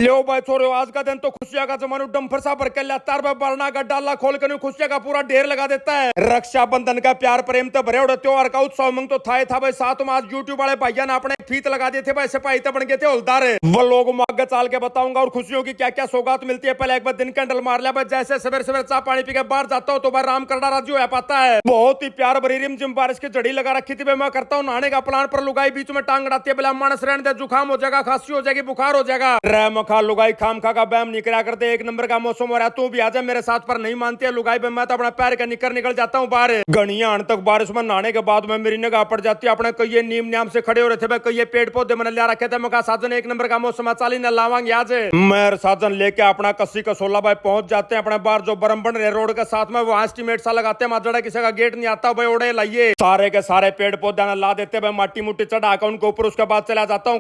लो भाई छोरो, आज का दिन तो खुशियां का जमानो डम्फर सा भर के लाता है। बरना का डाला खोल कर खुशियां का पूरा ढेर लगा देता है। रक्षाबंधन का प्यार प्रेम तो भरे उड़े त्योहार का उत्सव मंग तो था भाई। साथ में आज यूट्यूब वाले भाइया ने अपने फीत लगा दिए थे भाई। सिपाही तो बन गए थे हवलदार। वो लोग आगे चाल के बताऊंगा और खुशियों की क्या क्या सौगात मिलती है। पहले एक बार दिन कैंडल मार लिया भाई। जैसे सवेरे सवेरे चाय पानी पी के बाहर जाता हूँ तो भाई राम करना राजी हो पाता है। बहुत ही प्यार भरी रिमझिम बारिश की जड़ी लगा रखी थी भाई। मैं करता हूँ नहाने का प्लान पर लुगाई बीच में टांग अड़ाती है। बोला मानस रहने दे, जुकाम हो जाएगा, खांसी हो जाएगी, बुखार हो जाएगा। रह मखा लुगाई खाम खा का बैम निकला करते। एक नंबर का मौसम हो रहा है, तू भी आजा मेरे साथ। पर नहीं मानती है लुगाई। मैं तो अपना पैर का निकल जाता हूँ बाहर। घड़ियां तक बारिश में नहाने के बाद में मेरी निगाह पड़ जाती है। अपने कई नीम न्याम से खड़े हो रहे थे भाई। कई पेड़ पौधे मैंने लिया रखे थे। मैं कहा साजन एक नंबर का मौसम चाली न लावांगे आज। मैं साजन लेके अपना कस्सी कसोला भाई पहुंच जाते हैं। अपने बाहर जो बरम बन रहे रोड के साथ में वो एस्टिमेट सा लगाते हैं। माजड़ा किसी का गेट नहीं आता भाई। ओढ़े लाइए सारे के सारे पेड़ पौधे ला देते भाई। माटी मुट्टी चढ़ा कर उनके ऊपर। उसके बाद चला जाता हूँ।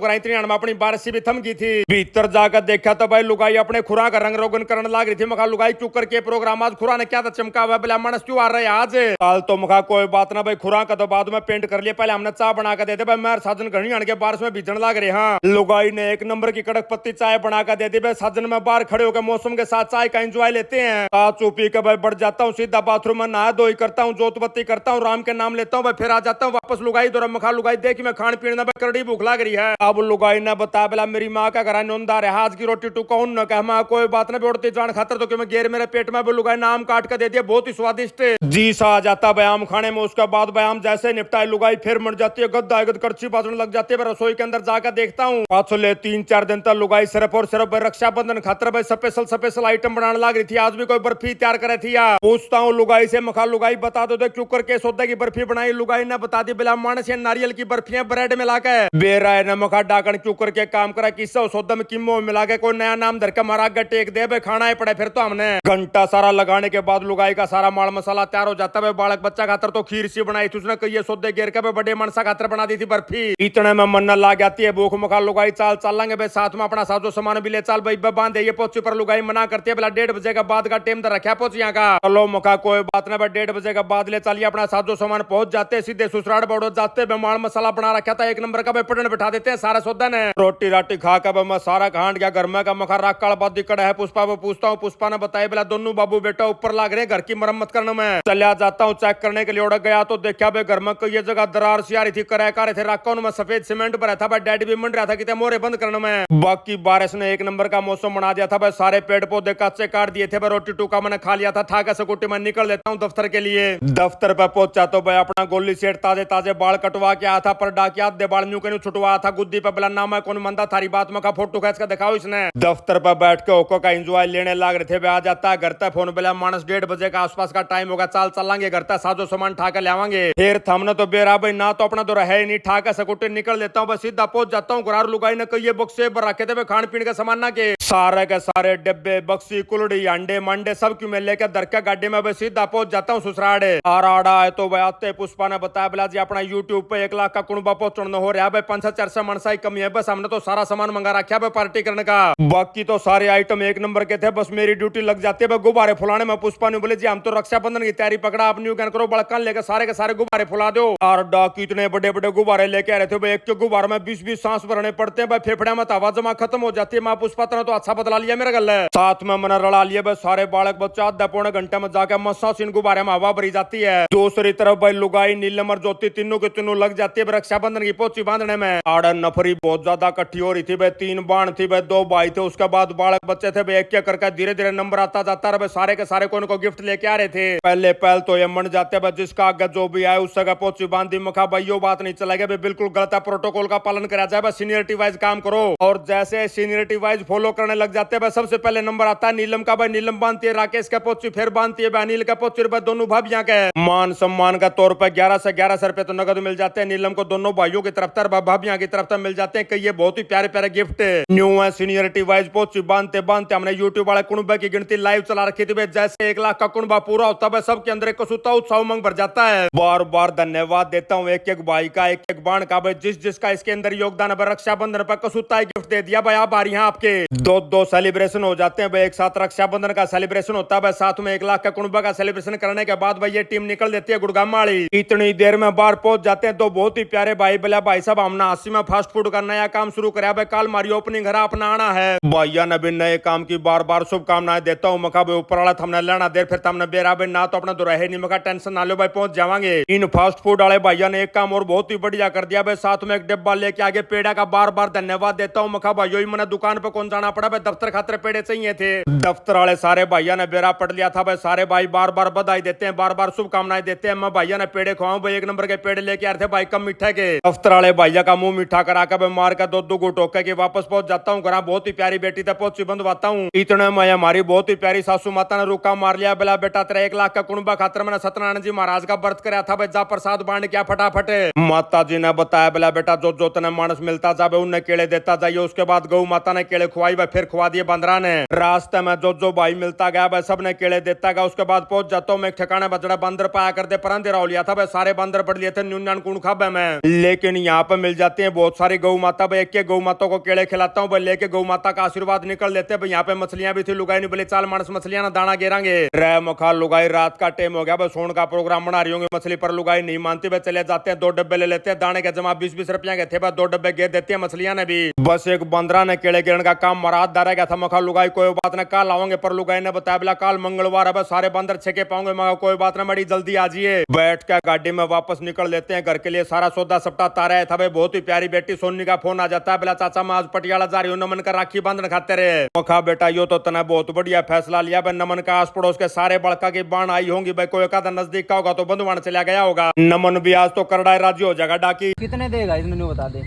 अपनी बारिश भी थम गई थी। भीतर जाकर देखा तो भाई लुगाई अपने खुरा का रंग रोगन करने लग रही थी। मखा लुगाई चुप करके प्रोग्राम आज खुरा ने क्या था चमका हुआ। बोला मानस क्यों आ रहे आज काल तो मखा कोई बात ना भाई। खुरा का तो बाद में पेंट कर लिया। पहले हमने चाय बना कर देते भाई। मैं साजन घड़ी आने के बारिश में भीजने लग रहे। हाँ लुगाई ने एक नंबर की कड़क पत्ती चाय बना कर दे दी भाई। साजन में बाहर खड़े होकर मौसम के साथ चाय का एंजॉय लेते हैं। चुपी के भाई बढ़ जाता हूँ सीधा बाथरूम में, नहा धोई करता हूँ, जोत बत्ती करता हूँ, राम के नाम लेता हूँ भाई। फिर आ जाता हूँ वापस लुगाई दो। मखा लुगाई देखी मैं खान पीने भाई करड़ी भूख लग रही है। अब लुगाई ने बता बोला मेरी माँ का घर नोंदार है। आज की रोटी टू कौन न कह। माँ कोई बात नहीं बेड़ती जान खातर तो क्यों गेर मेरे पेट में लुगाई ने आम काट कर दे दिया। बहुत ही स्वादिष्ट जी सा आ जाता बयाम खाने में। उसके बाद बयाम जैसे निपटाए लुगाई फिर मर जाती है। गद्दा कड़छी बाजने लग जाती है। रसोई के अंदर जाकर देखता हूँ पाछले 3-4 दिन तक लुगाई सिर्फ और सिर्फ रक्षाबंधन खातर भाई स्पेशल आइटम बनाने लग रही थी। आज भी कोई बर्फी तैयार करे थी या पूछता हूँ लुगाई से। मखा लुगाई बता दो क्यों करके सौदे की बर्फी बनाई। लुगाई ने बता दी बिला मानस या नारियल की बर्फियां ब्रेड में लाकर बेरा है। मखा डाकन क्यों करके काम करा किस्सा सौदा में किमो मिला के कोई नया नाम धर के मारा टेक दे भाई। खाना ही पड़े फिर तो हमने घंटा सारा लगाने के बाद लुगाई का सारा माल मसाला तैयार हो जाता है। बालक बच्चा खातर तो खीर सी बनाई थी उसने। कई सौदे घेर के बड़े मनसा खातर बना दी थी बर्फी। इतने में मन ला जाती है भूख। मखा लुगाई चाल चलेंगे भाई। साथ में अपना साजो सामान भी ले चाल भाई। बांधे ये पहुंची पर लुगाई मना करती है। बोला 1:30 बजे का बाद का टाइम तो रखा पहुंच यहाँ का। चलो मखा कोई बात ना भाई 1:30 बजे का बाद ले चलिए। अपना साजो सामान पहुंच जाते सीधे ससुराल बड़ो जाते। माल मसाला बना रखा था एक नंबर का भाई। पटन बैठा देते हैं सारा सौदा ने। रोटी राटी खा कर मैं सारा घाट गया घर में का। मखा राख काल बात दिक्कत है। पुष्पा को पूछता हूँ। पुष्पा ने बताया बोला दोनों बाबू बेटा ऊपर लाग रहे घर की मरम्मत करने में। चलिया जाता हूँ चेक करने के लिए। उड़ गया तो देखा भाई घर में कई जगह दरार सी आ रही थी। कराए का रहे थे राखा में सफेद सीमेंट भरा था भाई। डैडी भी मन रहा था कि मोरे बंद करने में। बाकी बारिश ने एक नंबर का मौसम बना दिया था भाई। सारे पेड़ पौधे कच्चे काट दिए थे भाई। रोटी टूका मैंने खा लिया था। था का स्कूटी में निकल लेता हूँ दफ्तर के लिए। दफ्तर पर पहुंचा तो भाई अपना गोली सेठ ताजे ताजे बाल कटवा के आया था। पर डाकिया आधे बाल न्यू के छुटवा था। गुद्दी पे बोला नाम है कौन मंदा थारी बात में का फोटो खींच कर दिखाओ इसने। दफ्तर पर बैठ के ओको का एंजॉय लेने लग रहे थे भाई। आ जाता है घर तक फोन बोला मानस 1:30 बजे का आसपास का टाइम होगा। चाल चलेंगे घर तक साजो सामान ठा कर लावांगे। फिर थमने तो बेरा भाई ना तो अपना तो रहे नहीं। ठा कर स्कूटी निकल लेता हूँ बस सीधा पहुंच जाता हूँ। गुरार लुगाई ने कई बक्से पर रखे थे खान पीने का सामान ना के सारे के सारे डब्बे बक्सी कुलड़ी अंडे मंडे सब क्यों मैं लेकर दर के गाड़ी में सीधा पहुंच जाता हूँ ससुराड़े। आराड़ा है तो भाई आते पुष्पा ने बताया बोला जी अपना यूट्यूब पे 1 लाख का कुणबा पहुंचना हो रहा है भाई। 500-400 मनसा ही कमी है बस। हमने तो सारा सामान मंगा रखा है पार्टी करने का। बाकी तो सारे आइटम एक नंबर के थे। बस मेरी ड्यूटी लग जाती है गुब्बारे फुलाने में। पुष्पा ने बोले जी हम तो रक्षाबंधन की तैयारी पकड़ा। आप न्यू कैन करो बड़कन लेकर सारे के सारे गुब्बारे फुला दो। और डाकू इतने बड़े बड़े गुब्बारे लेके आ रहे थे भाई। एक गुब्बारे में 20-20 सांस भरने पड़ते हैं भाई। फेफड़े में हवा जमा खत्म हो जाती है। माँ पुष्पा ने तो अच्छा बदला लिया मेरा गल है। साथ में मैंने रड़ा लिया भाई। सारे बालक बच्चा आधा पौने घंटे में जाकर मस्सा इन गुब्बारे में हवा भरी जाती है। दूसरी तरफ भाई लुगाई नीलम और ज्योति तीनों के तीनों लग जाती है रक्षाबंधन की पोची बांधने में। आड़न नफरी बहुत ज्यादा इकट्ठी हो रही थी भाई। 3 बाण थी भाई, 2 भाई थे। उसके बाद बालक बच्चे थे भाई। एक एक करके धीरे धीरे नंबर आता जाता रहा। सारे के सारे को गिफ्ट लेके आ रहे थे। पहले तो ये मन जाते भाई जिसका आगे जो भी आए उस जगह पोची बांधी। मखा भाई यो बात नहीं चलेगा भाई। बिल्कुल गलत है। प्रोटोकॉल का पालन करा जाए भाई। सीनियरिटी वाइज काम करो। और जैसे सीनियरिटी वाइज फॉलो करने लग जाते हैं भाई। सबसे पहले नंबर आता है नीलम का भाई। नीलम बांधती है राकेश का पोची। फिर बांधती है अनिल का पोची। दोनों भाभियां के मान सम्मान का तौर पर 11 से 1100 रुपए तो नगद मिल जाते हैं। नीलम को दोनों भाइयों की तरफ भाभियां की तरफ मिल जाते हैं। कई ये बहुत ही प्यारे प्यारे गिफ्ट न्यू है। सीनियरिटी वाइज पोची बांधते बांधते हमने यूट्यूब वाले कुणबे की गिनती लाइव चला रखी थी। जैसे 1 लाख का कुणबा पूरा होता है सबके अंदर एक उत्साह उमंग भर जाता है। बार बार धन्यवाद देता हूँ एक एक भाई का, एक एक बाण का भाई। जिस जिसका इसके अंदर योगदान है। रक्षाबंधन पर कसुता गिफ्ट दे दिया भाई, आप आ रही हैं आपके दो सेलिब्रेशन हो जाते हैं भाई, एक साथ रक्षाबंधन का सेलिब्रेशन होता है भाई, साथ में 1 लाख का कुणबा का सेलिब्रेशन करने के बाद भाई ये टीम निकल देती है गुड़गांव वाली। इतनी देर में बाहर पहुंच जाते हैं तो बहुत ही प्यारे भाई बोला भाई साहब हमने 80 में फास्ट फूड का नया काम शुरू कराया भाई, कल हमारी ओपनिंग घर अपना आना है भैया ने भी नए काम की बार बार शुभकामनाएं देता हूँ। मखा भाई ऊपर वाला हमने लेना देर फिर हमने बेरा भाई ना तो अपना दोराहे नहीं, मखा टेंशन ना लो भाई पहुंच जावांगे। इन फास्ट फूड वाले भैया ने एक काम और बहुत ही बढ़िया कर दिया भाई, साथ में एक डिब्बा लेके आगे पेड़ा का बार बार धन्यवाद देता हूँ। मखा भाई मैंने दुकान पे कौन जाना पड़ा भाई, दफ्तर खातर पेड़े चाहिए थे। दफ्तर वाले सारे भैया ने बेरा पट लिया था भाई, सारे भाई बार बार बधाई देते हैं, बार बार शुभकामनाएं देते हैं। मैं भैया ने पेड़े खुआऊं भाई, 1 नंबर के पेड़े लेके आ रहे थे भाई कम मीठे के। दफ्तर वाले भैया का मुंह मीठा करा कर मार का 2 गुट होकर के वापस पहुंच जाता हूँ घर। बहुत ही प्यारी बेटी था, पहुंच बंधवाता हूँ। इतने में हमारी बहुत ही प्यारी सासू माता ने रुका मार लिया, बोला बेटा तेरा 1 लाख का कुणबा खातर मैंने सत्यनारायण जी महाराज का व्रत कराया था भाई, जा प्रसाद बांट क्या फटाफट। माता जी ने बताया बोला बेटा जो तने मानस मिलता जाए उन्हें केले देता जाइए। उसके बाद गौ माता ने केले खुआई भाई, फिर खुआ दिए बंदरा ने। रास्ते में जो भाई मिलता गया भाई सब ने केले देता गया। उसके बाद पहुंच जाता हूँ मैं ठिकाने बजड़ा बंदर पाया करते पर अंधेरा लिया था भाई, सारे बंदर पड़ लिए थे न्यून कूण खाबे में। लेकिन यहाँ पे मिल जाती है बहुत सारी गौ माता भाई, एक गौ माता को केले खिलाता हूँ भाई, लेके गौ माता का आशीर्वाद निकल लेते भाई। यहाँ पे मछलियां भी थी, लुगाई नहीं बोले चाल मानस मछलियां ना दाना गिरांगे रे मखा। लुगाई रात का टाइम हो गया भाई, सोन का प्रोग्राम बना रही होंगे मछली पर, लुगाई नहीं मानती भाई, चले जाते हैं 2 डब्बे ले लेते हैं दाने के जमा 20-20 रुपया के थे भाई, 2 डब्बे गिर देती है मछलियां ने भी। बस एक बंदरा ने केले गिरने का काम मराद दारा गया था। मखा लुगाई कोई बात ना कल आवांगे, पर लुगाई ने बताया बोला कल मंगलवार है, सारे बंदर छके पाऊंगे। मगर कोई बात ना बड़ी जल्दी आ जाइए। बैठ के गाड़ी में वापस निकल लेते हैं घर के लिए, सारा सौदा सपटा तारा था भाई। बहुत ही प्यारी बेटी सोनी का फोन आ जाता है, बोला चाचा मैं आज पटियाला जा रही हूँ, नमन का राखी बांधन खाते रहे। मखा बेटा यो तो तने बहुत बढ़िया फैसला लिया भाई, नमन का आस पड़ोस के सारे बड़का की बाण आई होंगी भाई, कोई एकादा नजदीक का होगा तो बंधुवान चला गया होगा। नमन भी आज तो करड़ा राजी हो जाएगा। डाकी कितने देगा इसमें बता दे,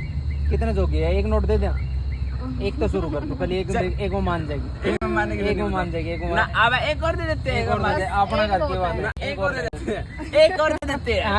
कितने जोगी है? 1 नोट दे दे, एक तो शुरू कर, तो पहले एक वो मान जाएगी, एक मान जाएगी, एक और दे देते हैं, अपना करके बात, एक और दे देते हैं,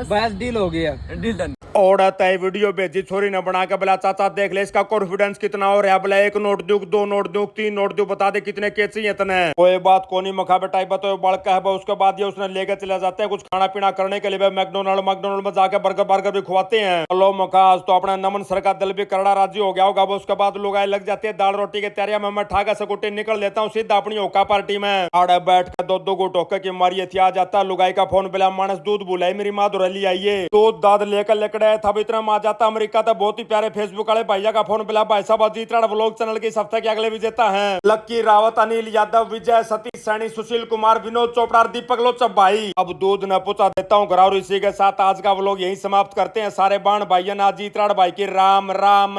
बस डील हो गया, डील डन। औरत है वीडियो भेजी छोरी ने बना के, बोला चाचा देख ले इसका कॉन्फिडेंस कितना हो रहा है, बोला 1 नोट दूं, 2 नोट दूं, 3 नोट दूं, बता दे कितने के चाहिए तने। कोई बात को नहीं मखा बेटा बताओ बड़का है। उसके बाद ये उसने लेकर चले जाते हैं कुछ खाना पीना करने के लिए, मैकडोनल्ड में जाकर बर्गर भी खुआते हैं। चलो मखा आज तो अपना नमन सर का दिल भी करड़ा राजी हो गया होगा। उसके बाद लोग आए लग जाते हैं दाल रोटी की तैयारियां में। मैं ठाका से गुटे निकल लेता हूँ सीधा अपनी ओका पार्टी में। आड़े बैठ कर 2 गुट होकर की मारिए थी आ जाता। लुगाई का फोन बिला मानस दूध बुलाई मेरी माँ दुरली आइए, तो दाद लेकर लेकर था इतना माँ जाता अमेरिका था। बहुत ही प्यारे फेसबुक वाले भैया का फोन बिला, भाई साहब अजीत राणा व्लॉग चैनल के इस हफ्ते के अगले विजेता हैं लक्की रावत, अनिल यादव, विजय, सतीश सैनी, सुशील कुमार, विनोद चोपड़ा, दीपक लोचब भाई। अब दूध न पूछा देता हूँ घर, और इसी के साथ आज का व्लॉग यही समाप्त करते हैं। सारे बाण भाइयों ने अजीत राणा भाई की राम राम।